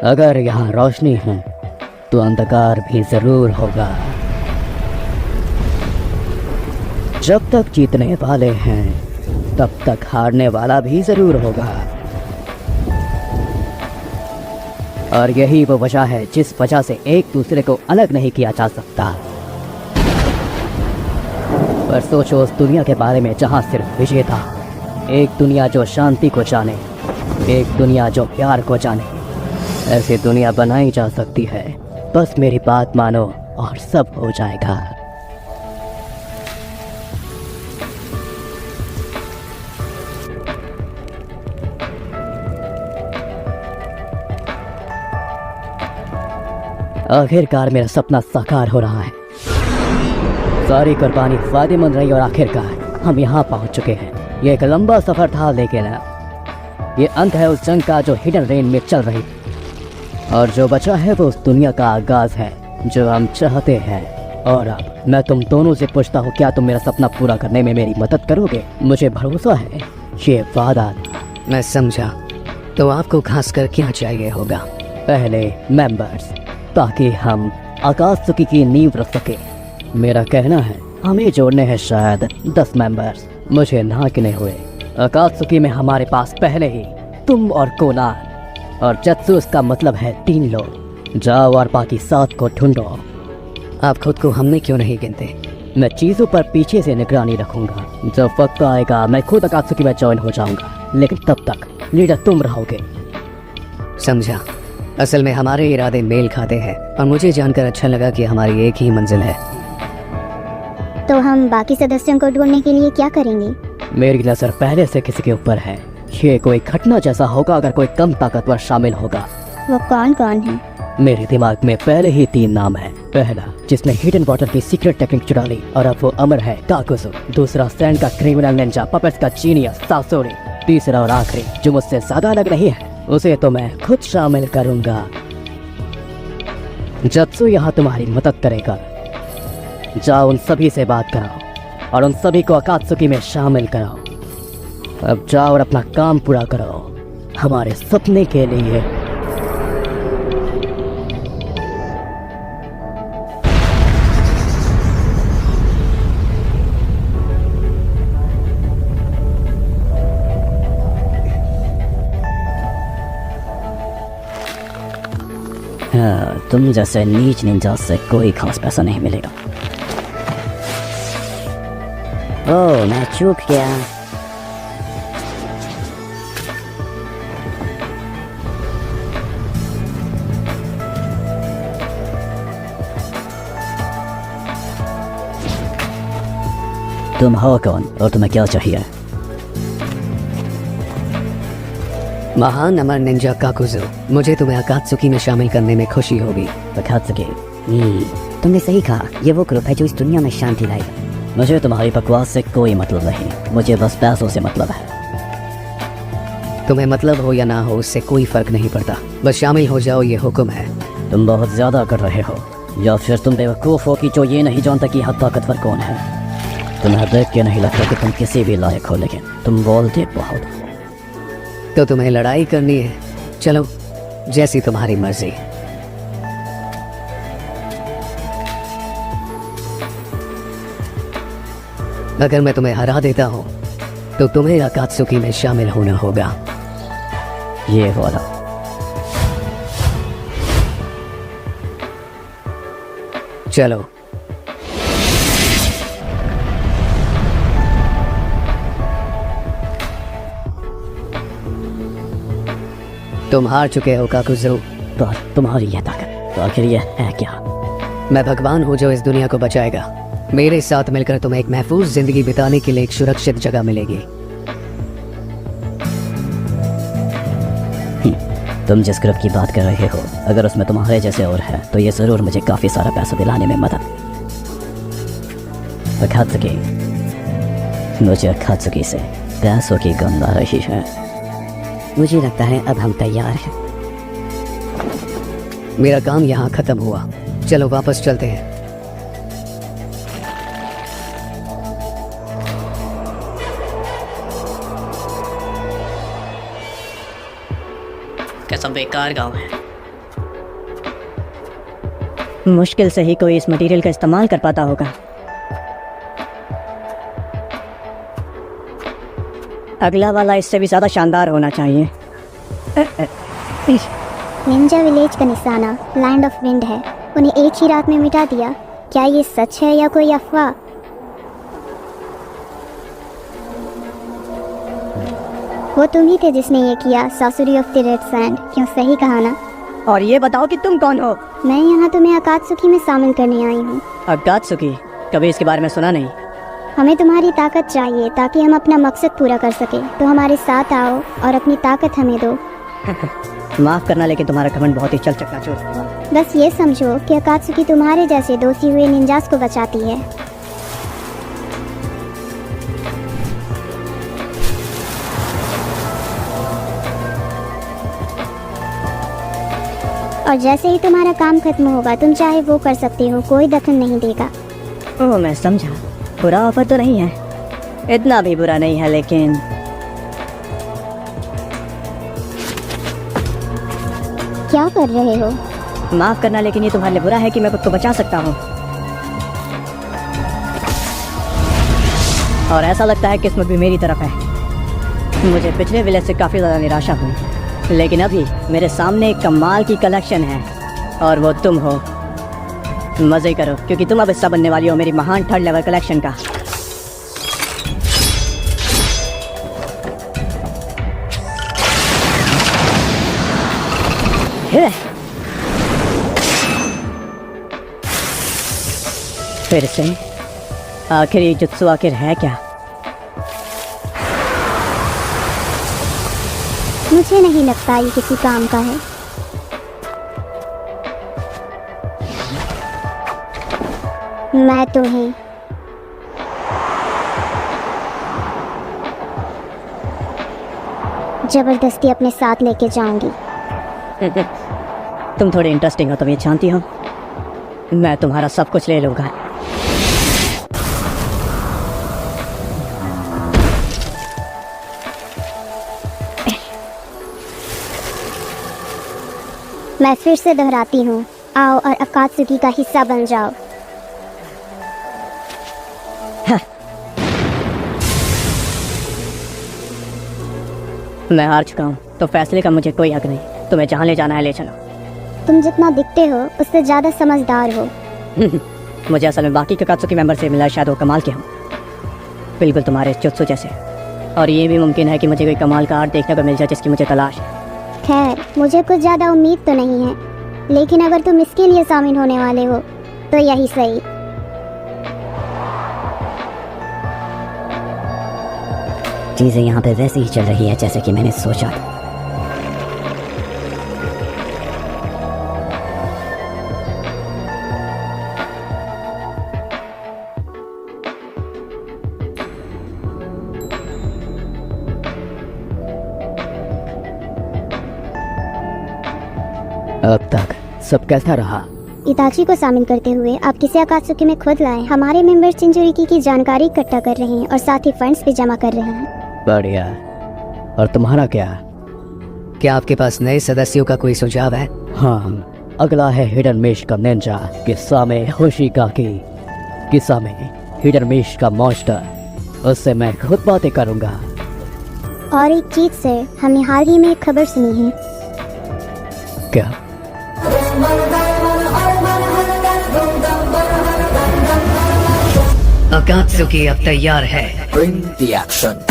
अगर यहाँ रोशनी है तो अंधकार भी जरूर होगा। जब तक जीतने वाले हैं तब तक हारने वाला भी जरूर होगा। और यही वो वजह है जिस वजह से एक दूसरे को अलग नहीं किया जा सकता। पर सोचो उस दुनिया के बारे में जहाँ सिर्फ विजेता, एक दुनिया जो शांति को जाने, एक दुनिया जो प्यार को जाने। ऐसी दुनिया बनाई जा सकती है, बस मेरी बात मानो और सब हो जाएगा। आखिरकार मेरा सपना साकार हो रहा है। सारी कुर्बानी फायदेमंद रही और आखिरकार हम यहाँ पहुँच चुके हैं। ये एक लंबा सफर था, लेकिन ये अंत है उस जंग का जो हिडन रेन में चल रही थी। और जो बचा है वो उस दुनिया का आगाज है जो हम चाहते हैं। और अब मैं तुम दोनों से पूछता हूँ, क्या तुम मेरा सपना पूरा करने में मेरी मदद करोगे? मुझे भरोसा है, ये वादा। मैं समझा। तो आपको खासकर क्या चाहिए होगा? पहले मेंबर्स, ताकि हम आकाशुकी की नींव रख सके। मेरा कहना है हमें जोड़ने हैं शायद 10 मेंबर्स। मुझे ना गिने हुए आकाशुकी में हमारे पास पहले ही तुम और कोनान और जत्सु, इसका मतलब है 3 लोग। जाओ और बाकी 7 को ढूंढो। आप खुद को हमने क्यों नहीं गिनते? मैं चीज़ों पर पीछे से निगरानी रखूंगा। जब वक्त आएगा मैं खुद आकाशुकी में ज्वाइन हो जाऊंगा, लेकिन तब तक लीडर तुम रहोगे। समझा। असल में हमारे इरादे मेल खाते हैं और मुझे जानकर अच्छा लगा कि हमारी एक ही मंजिल है। तो हम बाकी सदस्यों को ढूंढने के लिए क्या करेंगे? मेरी नजर पहले से किसी के ऊपर है। ये कोई घटना जैसा होगा अगर कोई कम ताकतवर शामिल होगा। वो कौन कौन है? मेरे दिमाग में पहले ही 3 नाम है। पहला जिसने हिडन वाटर की सीक्रेट टेक्निक चुरा ली और अब वो अमर है, काकुसु। दूसरा सैंड का क्रिमिनल निंजा, पपेट्स का जीनियस, सासोरी। तीसरा और आखिरी जो मुझसे ज्यादा अलग नहीं है, उसे तो मैं खुद शामिल करूंगा। जत्सु यहाँ तुम्हारी मदद करेगा। जाओ उन सभी से बात कराओ और उन सभी को आकाशुकी में शामिल कराओ। अब जाओ और अपना काम पूरा करो हमारे सपने के लिए। हाँ, तुम जैसे नीच निंजा से कोई खास पैसा नहीं मिलेगा। ओह, मैं चूक गया। तुम हो कौन और तुम्हें क्या चाहिए? महान अमर निंजा काकुजो, मुझे तुम्हें आकाशुकी में शामिल करने में खुशी होगी। आकाशुकी, तुमने सही कहा, ये वो ग्रुप है जो इस दुनिया में शांति लाएगा। मुझे तुम्हारी बकवास से कोई मतलब नहीं, मुझे बस पैसों से मतलब है। तुम्हें मतलब हो या ना हो उससे कोई फर्क नहीं पड़ता, बस शामिल हो जाओ, ये हुक्म है। तुम बहुत ज्यादा कर रहे हो, या फिर तुम बेवकूफ हो कि जो ये नहीं जानता कि यहाँ ताकतवर कौन है। तुम्हें देख के नहीं लगता कि तुम किसी भी लायक हो, लेकिन तुम बोलते बहुत हो। तो तुम्हें लड़ाई करनी है? चलो, जैसी तुम्हारी मर्जी। अगर मैं तुम्हें हरा देता हूं तो तुम्हें आकाशुकी में शामिल होना होगा। ये वाला। चलो। तुम हार चुके हो काकुजो। पर तुम्हारी यह ताकत तो आखिर ये है क्या? मैं भगवान हूँ जो इस दुनिया को बचाएगा। मेरे साथ मिलकर तुम्हें एक महफूज जिंदगी बिताने के लिए एक सुरक्षित जगह मिलेगी। तुम जिस ग्रुप की बात कर रहे हो, अगर उसमें तुम्हारे जैसे और है तो ये जरूर मुझे काफी सारा पैसा दिलाने में मदद। अकात्सुकी, मुझे अकात्सुकी से पैसों की गंध आ रही है। मुझे लगता है अब हम तैयार हैं। मेरा काम यहाँ खत्म हुआ, चलो वापस चलते हैं। कैसा बेकार गांव है। मुश्किल से ही कोई इस मटेरियल का इस्तेमाल कर पाता होगा। अगला वाला इससे भी ज़्यादा शानदार होना चाहिए। निंजा विलेज का निशाना लैंड ऑफ विंड है। उन्हें एक ही रात में मिटा दिया। क्या ये सच है या कोई अफवाह? वो तुम ही थे जिसने ये किया, sorcery of the red sand. क्यों, सही कहा ना? और ये बताओ कि तुम कौन हो? मैं यहाँ तुम्हें अकात्सुकी में शामिल करने आई हूँ। अकात्सुकी? कभी इसके बारे में सुना नहीं। हमें तुम्हारी ताकत चाहिए ताकि हम अपना मकसद पूरा कर सके। तो हमारे साथ आओ और अपनी ताकत हमें दो। माफ़ करना, लेकिन तुम्हारा घमंड बहुत ही चल चक्काचूर है। बस ये समझो कि अकात्सुकी तुम्हारे जैसे दोषी हुए निंजास को बचाती है। और जैसे ही तुम्हारा काम खत्म होगा तुम चाहे वो कर सकते हो, कोई दखल नहीं देगा। ओह, मैं समझा। बुरा ऑफर तो नहीं है, इतना भी बुरा नहीं है, लेकिन क्या कर रहे हो? माफ़ करना, लेकिन ये तुम्हारे लिए बुरा है कि मैं खुद को बचा सकता हूँ। और ऐसा लगता है किस्मत भी मेरी तरफ है। मुझे पिछले विलेज से काफ़ी ज़्यादा निराशा हुई, लेकिन अभी मेरे सामने एक कमाल की कलेक्शन है और वो तुम हो। मज़े करो, क्योंकि तुम अब हिस्सा बनने वाली हो मेरी महान 3rd लेवल कलेक्शन का। फिर से आखिर ये जुत्सु आखिर है क्या? मुझे नहीं लगता ये किसी काम का है। मैं तुम्हें जबरदस्ती अपने साथ लेके जाऊंगी। तुम थोड़े इंटरेस्टिंग हो, तुम ये जानती हो। मैं तुम्हारा सब कुछ ले लूंगा। मैं फिर से दोहराती हूँ, आओ और अकात्सुकी का हिस्सा बन जाओ। मैं हार चुका हूँ, तो फैसले का मुझे कोई हक नहीं। तुम्हें जहाँ ले जाना है ले चलो। तुम जितना दिखते हो उससे ज़्यादा समझदार हो। मुझे असल में बाकी के अकात्सुकी मेंबर से मिला, शायद वो कमाल के हों, बिल्कुल तुम्हारे जुत्सु जैसे। और ये भी मुमकिन है कि मुझे कोई कमाल का आर्ट देखने को मिल जाए जिसकी मुझे तलाश है। खैर, मुझे कुछ ज़्यादा उम्मीद तो नहीं है, लेकिन अगर तुम इसके लिए शामिल होने वाले हो तो यही सही। चीज़ें यहाँ पे वैसे ही चल रही है जैसे कि मैंने सोचा था। अब तक सब कैसा रहा? इताची को शामिल करते हुए आप किसी अकात्सुकी में खुद लाए। हमारे मेंबर्स चिंजुरिकी की जानकारी इकट्ठा कर रहे हैं और साथ ही फंड्स भी जमा कर रहे हैं। बढ़िया। और तुम्हारा क्या? क्या आपके पास नए सदस्यों का कोई सुझाव है? हाँ, अगला है हिडन मेश का निंजा, किस्सा में होशिका की, किस्सा में हिडन मेश का मॉन्स्टर। उससे मैं खुद बातें करूँगा। और एक चीज से हमने हाल ही में एक खबर सुनी है। क्या? अकात्सुकी अब तैयार है। Bring the action.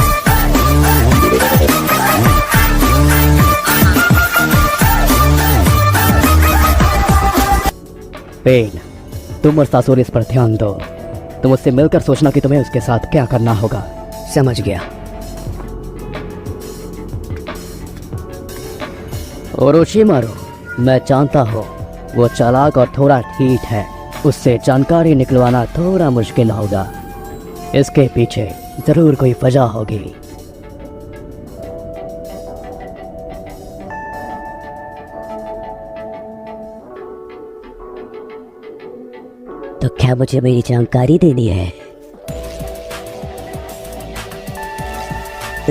पेन, तुम और सासुर इस पर ध्यान दो। तुम उससे मिलकर सोचना कि तुम्हें उसके साथ क्या करना होगा। समझ गया। ओरोशिमारू, मैं जानता हूँ वो चालाक और थोड़ा ठीक है। उससे जानकारी निकलवाना थोड़ा मुश्किल होगा। इसके पीछे जरूर कोई वजह होगी। तो क्या मुझे मेरी जानकारी देनी है?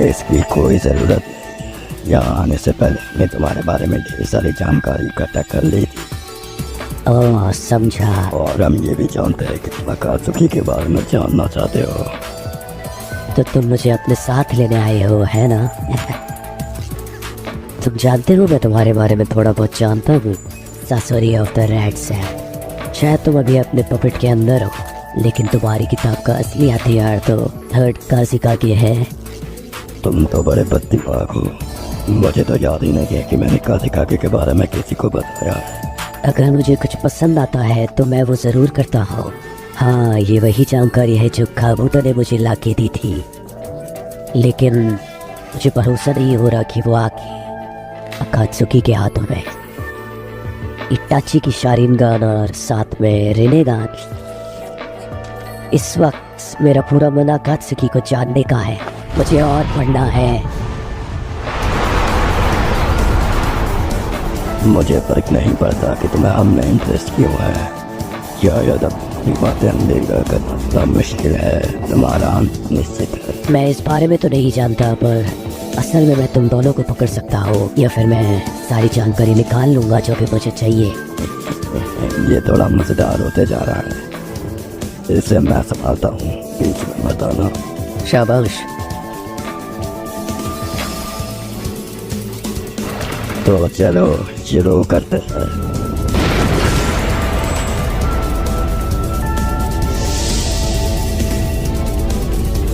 इसकी कोई ज़रूरत नहीं। यहाँ आने से पहले मैं तुम्हारे बारे में ढेर सारी जानकारी इकट्ठा कर ली थी। ओह समझा। और हम ये भी जानते हैं कि तुम अकात्सुकी के बारे में जानना चाहते हो। तो तुम मुझे अपने साथ लेने आए हो, है ना? तुम जानते हो मैं तुम्हारे बारे में थोड़ा बहुत जानता हूँ। सासुरी ऑफ द रैट्स है। शायद तुम अभी अपने पपेट के अंदर हो, लेकिन तुम्हारी किताब का असली हथियार तो थर्ड काशिकागी है। तुम तो बड़े बददिमाग हो। मुझे तो याद ही नहीं है कि मैंने काशिकागी के बारे में किसी को बताया है। अगर मुझे कुछ पसंद आता है तो मैं वो ज़रूर करता हूँ। हाँ, ये वही जानकारी है जो काबूतो ने मुझे ला के दी थी, लेकिन मुझे भरोसा नहीं हो रहा कि वो आके अकात्सुकी के हाथों में। इटाची की शारिनगान और साथ में रेनेगान। इस वक्त मेरा पूरा मन अकात्सुकी को जानने का है। मुझे और पढ़ना है। मुझे फर्क नहीं पड़ता कि तुम्हें हमने इंटरेस्ट क्यों है। शायद अपनी बातें अंधेरा करना थोड़ा मुश्किल है। तुम्हारा अंत निश्चित है। मैं इस बारे में तो नहीं जानता, पर असल में मैं तुम दोनों को पकड़ सकता हूँ, या फिर मैं सारी जानकारी निकाल लूँगा जो भी मुझे चाहिए। ये थोड़ा मजेदार होते जा रहा है। इसे मैं संभालता हूँ, बीच में बताना। शाबाश। तो चलो शुरू करते हैं।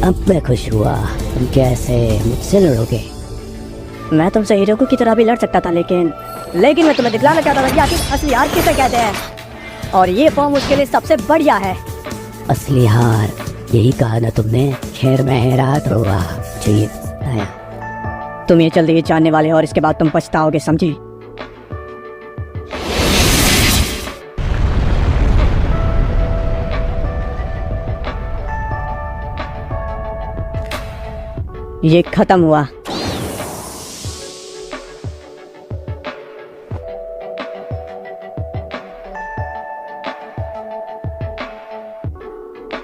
अब मैं खुश हुआ। तुम कैसे मुझसे लड़ोगे? मैं तुमसे हीरोकू की तरह भी लड़ सकता था, लेकिन मैं तुम्हें दिखलाना चाहता था कि आखिर असली हार किसे कहते हैं, और ये फॉर्म उसके लिए सबसे बढ़िया है। असली हार, यही कहा ना तुमने? खैर मैं हैरान हुआ। चाहिए आया। तुम ये जल्दी ही जानने वाले हो और इसके बाद तुम पछताओगे, समझी? ये खत्म हुआ।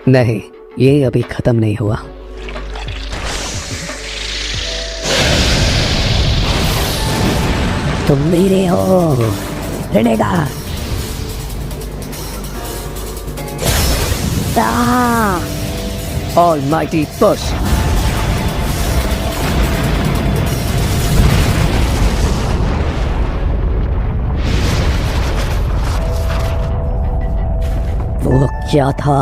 नहीं, ये अभी खत्म नहीं हुआ। तुम मेरे हो, रेनेगा। Almighty push. वो क्या था?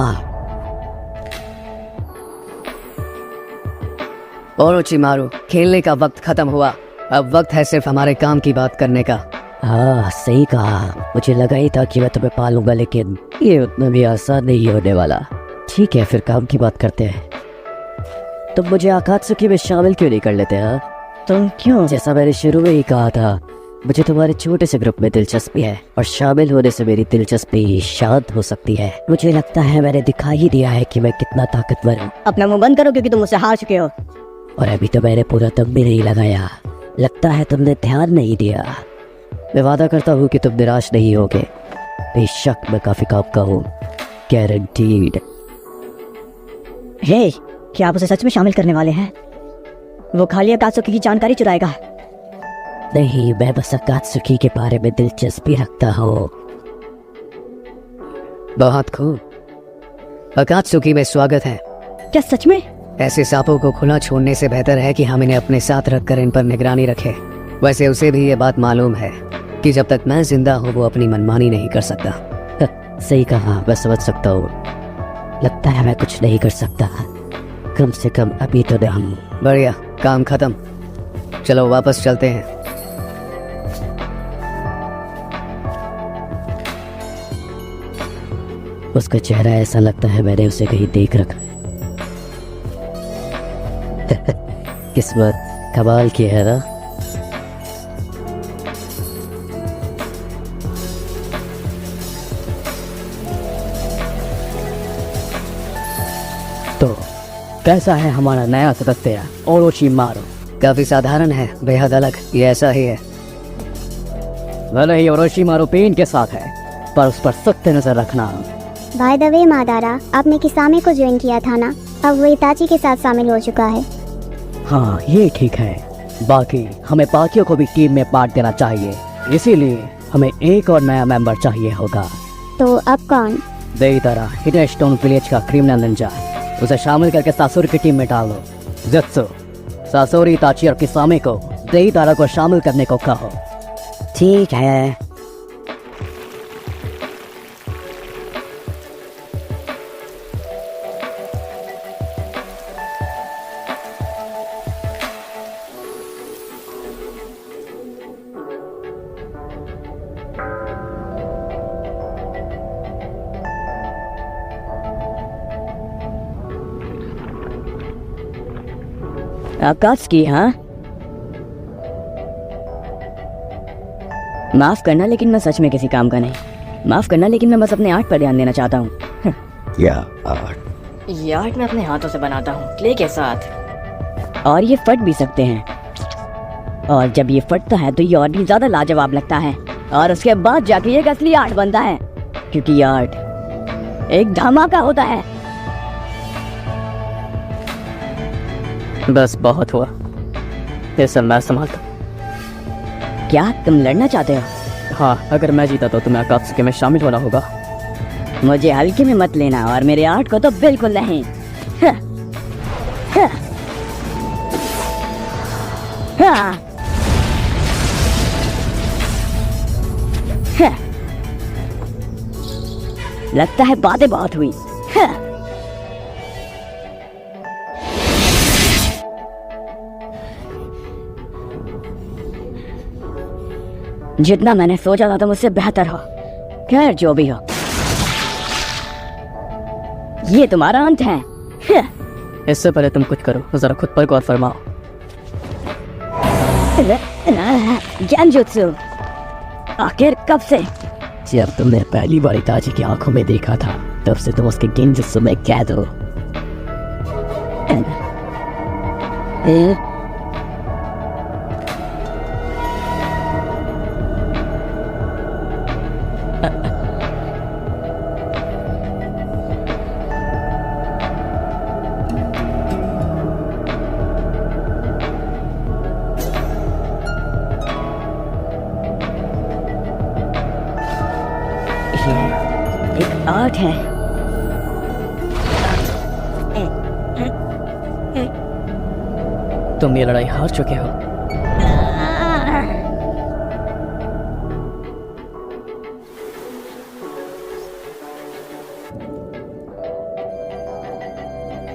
ओरोचिमारू, खेलने का वक्त खत्म हुआ। अब वक्त है सिर्फ हमारे काम की बात करने का। हाँ सही कहा। मुझे लगा ही था कि मैं तुम्हें पालूंगा, लेकिन ये उतना भी आसान नहीं होने वाला। ठीक है, फिर काम की बात करते हैं। तुम मुझे अकात्सुकी में शामिल क्यों नहीं कर लेते? हाँ, तुम क्यों? जैसा मैंने शुरू में ही कहा था, मुझे तुम्हारे छोटे से ग्रुप में दिलचस्पी है, और शामिल होने से मेरी दिलचस्पी शांत हो सकती है। मुझे लगता है मैंने दिखा ही दिया है कि मैं कितना ताकतवर हूँ। अपना मुंह बंद करो, क्योंकि तुम मुझसे हार चुके हो। और अभी तो मैंने पूरा दम भी नहीं लगाया। लगता है तुमने ध्यान नहीं दिया। मैं वादा करता हूँ कि तुम निराश नहीं होगे। बेशक मैं काफी काम का हूँ, गारंटीड। हे, क्या आप उसे सच में शामिल करने वाले हैं? वो खाली अकात्सुकी की जानकारी चुराएगा। नहीं, मैं बस अकात्सुकी के बारे में दिलचस्पी रखता हूँ। बहुत खूब। अकात्सुकी में स्वागत है। क्या सच में? ऐसे सांपों को खुला छोड़ने से बेहतर है कि हम इन्हें अपने साथ रखकर इन पर निगरानी रखें। वैसे उसे भी ये बात मालूम है कि जब तक मैं जिंदा हूँ वो अपनी मनमानी नहीं कर सकता। सही कहा, मैं समझ सकता हूँ। लगता है मैं कुछ नहीं कर सकता, कम से कम अभी तो नहीं। बढ़िया, काम खत्म। चलो वापस चलते हैं। उसका चेहरा ऐसा लगता है मैंने उसे कहीं देख रखा है। किस्मत कमाल की है ना? तो कैसा है हमारा नया सदस्य ओरोचिमारू? काफी साधारण है, बेहद अलग। ये ऐसा ही है। भले ही ओरोचिमारू पेन के साथ है, पर उस पर सख्त नजर रखना। बाय द वे मादारा, आपने किसामे को ज्वाइन किया था ना? अब वो इताची के साथ शामिल हो चुका है। हाँ ये ठीक है। बाकी हमें बाकियों को भी टीम में बांट देना चाहिए, इसीलिए हमें एक और नया मेंबर चाहिए होगा। तो अब कौन? देईतारा हिडन स्टोन विलेज का क्रिमिनल निंजा, उसे शामिल करके सासुर की टीम में डालो। जित्सु, सासोरी, ताची और किसामी को देईतारा को शामिल करने को कहो। ठीक है। आकाश, हाँ माफ करना, लेकिन मैं सच में किसी काम का नहीं। माफ करना, लेकिन मैं बस अपने आर्ट पर ध्यान देना चाहता हूँ। क्या आर्ट? ये आर्ट मैं अपने हाथों से बनाता हूँ, क्ले के साथ, और ये फट भी सकते हैं। और जब ये फटता है तो ये और भी ज्यादा लाजवाब लगता है, और उसके बाद जाके ये एक असली आर्ट बनता है, क्योंकि ये आर्ट एक धमाका होता है। बस बहुत हुआ, ये सब मैं संभालता। क्या तुम लड़ना चाहते हो? हाँ, अगर मैं जीता तो तुम्हें आकात्सुकी में शामिल होना होगा। मुझे हल्के में मत लेना, और मेरे आर्ट को तो बिल्कुल नहीं। हाँ, हाँ, हाँ, हाँ। लगता है बातें बहुत हुई। हाँ। जितना मैंने सोचा था तुम उससे बेहतर हो। खैर जो भी हो, ये तुम्हारा अंत है। इससे पहले तुम कुछ करो, जरा खुद पर गौर फरमाओ। गेंजुत्सु, आखिर कब से? जब तुमने पहली बार इताची की आंखों में देखा था, तब से तुम उसके गेंजुत्सु में कैद हो। एक आर्ट है। तुम ये लड़ाई हार चुके हो।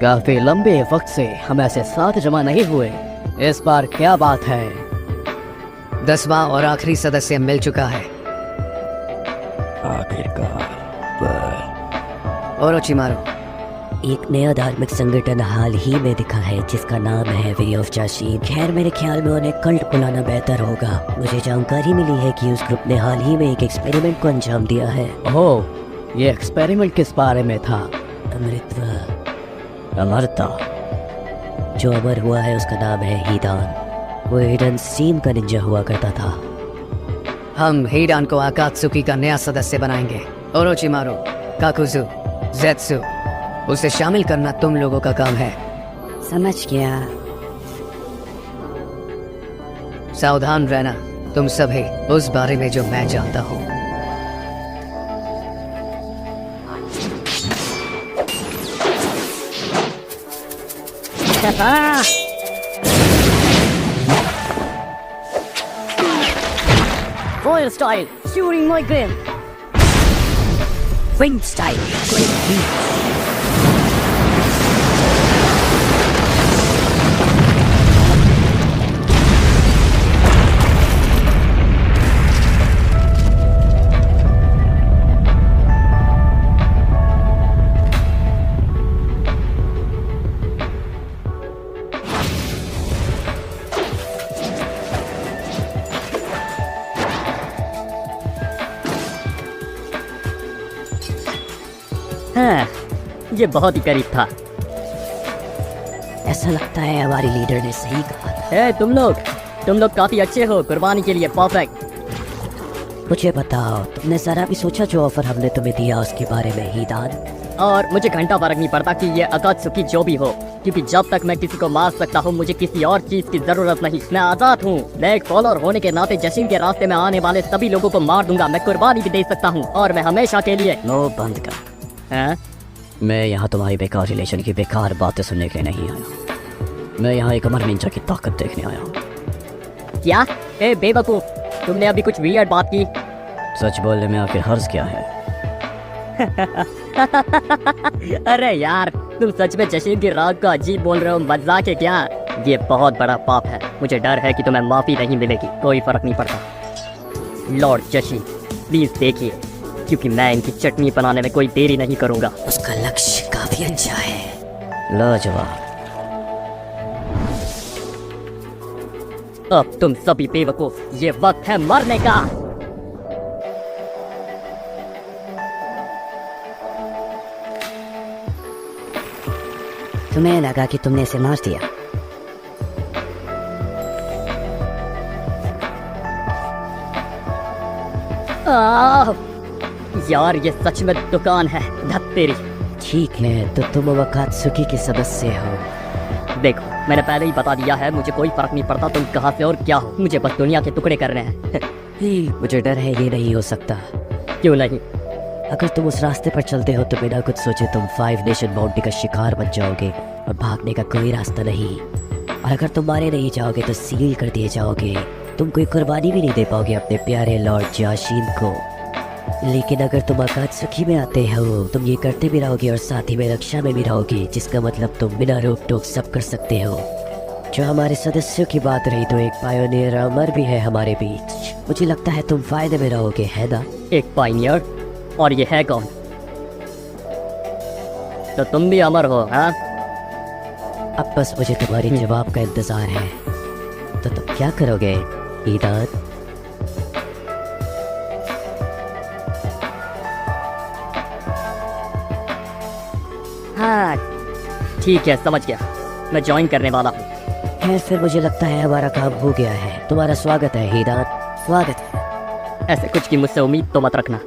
काफी लंबे वक्त से हम ऐसे साथ जमा नहीं हुए। इस बार क्या बात है? 10वां और आखिरी सदस्य मिल चुका है। आखिरकार। ओरोचिमारू, एक नया धार्मिक संगठन हाल ही में दिखा है जिसका नाम है वे ऑफ जाशीन। खैर मेरे ख्याल में उन्हें कल्ट बुलाना बेहतर होगा। मुझे जानकारी मिली है कि उस ग्रुप ने हाल ही में एक एक्सपेरिमेंट को अंजाम दिया है। ओह, ये एक्सपेरिमेंट किस बारे में था? अमृतत्व, अमरता। जो अमर हुआ है उसका नाम है हीदान। वो हिडन स्ट्रीम का निंजा हुआ करता था। हम हीडान को आकात्सुकी का नया सदस्य बनाएंगे। ओरोचिमारू, काकुजु, ज़ेत्सु, उसे शामिल करना तुम लोगों का काम है। समझ गया। सावधान रहना तुम सभी उस बारे में जो मैं जानता हूँ। Royal style, shooting my gun. Wing style, great beat. हाँ, ये बहुत ही करीब था। ऐसा लगता है हमारी लीडर ने सही कहा था। तुम लोग काफी अच्छे हो, कुर्बानी के लिए परफेक्ट। मुझे बताओ, तुमने जरा भी सोचा जो ऑफर हमने तुम्हें दिया उसके बारे में ही दान? और मुझे घंटा फर्क नहीं पड़ता कि ये अकात्सुकी जो भी हो, क्योंकि जब तक मैं किसी को मार सकता हूँ मुझे किसी और चीज की जरूरत नहीं। मैं आजाद हूँ। मैं एक फॉलोअर होने के नाते जशीन के रास्ते में आने वाले सभी लोगों को मार दूंगा। मैं कुर्बानी भी दे सकता हूँ और मैं हमेशा के लिए। नो, बंद कर। हैं? मैं यहाँ तुम्हारी बेकार रिलेशन की बेकार बातें सुनने के लिए नहीं आया। मैं यहाँ एक अमर निंजा की ताकत देखने आया हूँ। क्या? ए बेवकूफ, तुमने अभी कुछ वियर्ड बात की। सच बोलने में आखिर हर्ज क्या है? अरे यार, तुम सच में जशीन की राग का अजीब बोल रहे हो? मजाक है क्या? ये बहुत बड़ा पाप है। मुझे डर है कि तुम्हें माफी नहीं मिलेगी। कोई फर्क नहीं पड़ता। लॉर्ड जशीन, प्लीज देखिए, क्योंकि मैं इनकी चटनी बनाने में कोई देरी नहीं करूंगा। उसका लक्ष्य काफी अच्छा है। लाजवाब। अब तुम सभी बेवकूफ, ये वक्त है मरने का। तुम्हें लगा कि तुमने इसे मार दिया? यार ये सच में दुकान है। धत तेरी। ठीक है, तो तुम अकात्सुकी के सदस्य हो। देखो, मैंने पहले ही बता दिया है, मुझे कोई फर्क नहीं पड़ता तुम कहाँ से और क्या हो। मुझे बस दुनिया के टुकड़े करने हैं। मुझे डर है ये नहीं हो सकता। क्यों नहीं? अगर तुम उस रास्ते पर चलते हो तो बिना कुछ सोचे तुम 5 नेशन बाउंड्री का शिकार बन जाओगे और भागने का कोई रास्ता नहीं। और अगर तुम मारे नहीं जाओगे तो सील कर दिए जाओगे। तुम कोई कुर्बानी भी नहीं दे पाओगे अपने प्यारे लॉर्ड जाशीन को। लेकिन अगर तुम अकात्सुकी में आते हो, तुम ये करते भी रहोगे और साथ ही में रक्षा में भी रहोगे, जिसका मतलब तुम बिना रोक टोक सब कर सकते हो। जो हमारे सदस्यों की बात रही तो एक पायोनियर अमर भी है हमारे बीच। मुझे लगता है तुम फायदे में रहोगे, है ना? एक पायनियर? और ये है कौन? तो तुम भी अमर हो, हाँ? अब बस मुझे तुम्हारी जवाब का इंतजार है। तो तुम क्या करोगे ईदान? हाँ ठीक है, समझ गया। मैं ज्वाइन करने वाला हूँ। खैर, फिर मुझे लगता है हमारा काम हो गया है। तुम्हारा स्वागत है हीदान, स्वागत है। ऐसे कुछ की मुझसे उम्मीद तो मत रखना।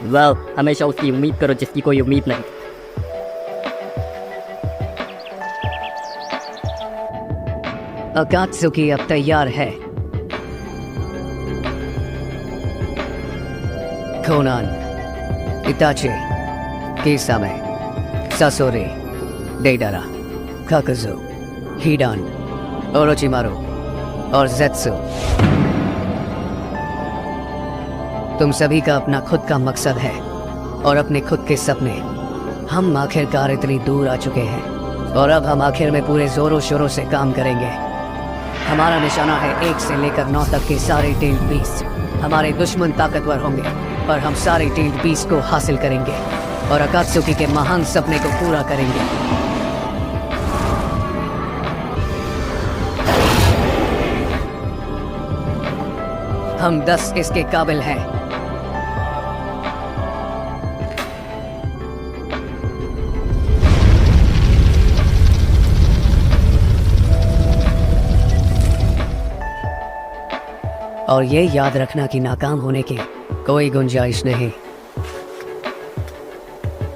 वेल, हमेशा उसकी उम्मीद करो जिसकी कोई उम्मीद नहीं। अकात्सुकी अब तैयार है। कोनान, इताचे, किसामे, सासोरे, डेडारा, काकुजो, हीडान, ओरोचिमारू और ज़ेत्सु। तुम सभी का अपना खुद का मकसद है और अपने खुद के सपने। हम आखिरकार इतनी दूर आ चुके हैं और अब हम आखिर में पूरे जोरों शोरों से काम करेंगे। हमारा निशाना है 1 से लेकर 9 तक के सारे टेल्ड बीस्ट। हमारे दुश्मन ताकतवर होंगे और हम सारे टेल्ड बीस्ट को हासिल करेंगे और अकात्सुकी के महान सपने को पूरा करेंगे। हम 10 इसके काबिल हैं। और ये याद रखना कि नाकाम होने की कोई गुंजाइश नहीं।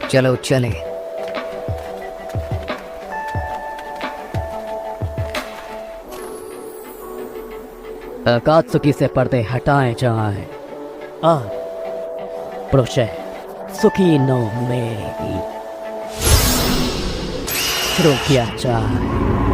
चलो चले। अकात्सुकी से पर्दे हटाए जाएं। प्रोशे सुखी नो में शुरू किया जाए।